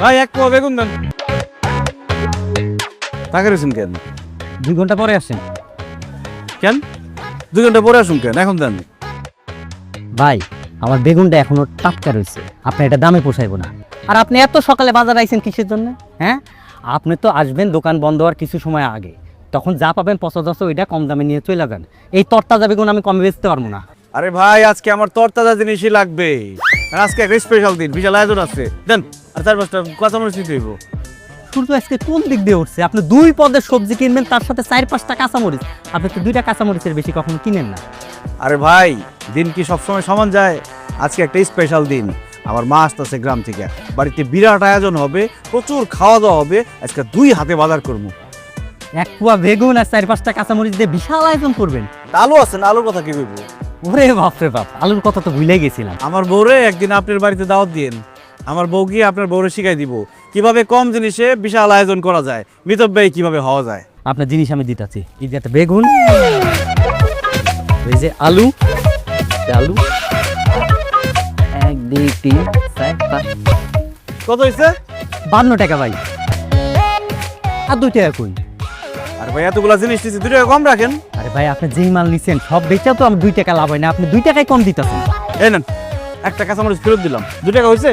ভাই এক পোয়া বেগুন দেন। টাকা রয়েছেন কেন? 2 ঘন্টা পরে আসেন। কেন 2 ঘন্টা পরে আসুন কেন? এখন দেন। ভাই আমার বেগুনটা এখনো টাটকা রয়েছে, আপনি এটা দামে পোষাইব না। আর আপনি এত সকালে বাজার আইছেন কিসের জন্য? হ্যাঁ, আপনি তো আসবেন দোকান বন্ধ হওয়ার কিছু সময় আগে, তখন যা পাবেন পছন্দ ওইটা কম দামে নিয়ে চলে যাবেন। এই তরতাজা বেগুন আমি কমে বেচতে পারবো না। আরে ভাই আজকে আমার তরতাজা জিনিসই লাগবে, আর আজকে একটা স্পেশাল দিন, বিশাল আয়োজন আছে। দেন আর 4-5টা কাঁচামরিচ নিতে হইব। সূর্য আজকে কোন দিক দিয়ে উঠছে? আপনি 2 পদের সবজি কিনবেন, তার সাথে 4-5টা কাঁচামরিচ। আপনি তো 2টা কাঁচামরিচের বেশি কখনো কিনেন না। আরে ভাই দিন কি সবসময় সমান যায়? আজকে একটা স্পেশাল দিন, আমার মা আসতেছে গ্রাম থেকে, বাড়িতে বিরাট আয়োজন হবে, প্রচুর খাওয়া দাওয়া হবে। আজকে 2 হাতে বাজার করবো। 1 পোয়া বেগুন আর 4-5টা কাঁচামরিচ দিয়ে বিশাল আয়োজন করবেন। আলু আছে না? আলুর কথা কি বলবো? ওরে বাপরে বাপ, আলুর কথা তো ভুলে গেছিলাম। আমার বউরে একদিন আপনার বাড়িতে দাওয়াত দিন। আমার বউ গিয়ে আপনার বউরে শিখাই দিব কিভাবে কম জিনিসে বিশাল আয়োজন করা যায়, মিতব্যয়ী কিভাবে হওয়া যায়। আপনার জিনিস আমি দিতাছি। এই যে একটা বেগুন, এই যে আলু, আলু 1 2 3 4 5 কত হয়েছে? 52 টাকা ভাই। আর 2 টাকা কই? আরে ভাই এতগুলা জিনিস নিচ্ছি, 2 টাকা কম রাখেন। আরে ভাই আপনি যেই মাল নিছেন সব বেচা তো আমার 2 টাকা লাভ হয় না, আপনি 2 টাকায় কম দিতেছেন। এই নেন, একটা কাঁচামরিচ ফেরত দিলাম, 2 টাকা হয়েছে।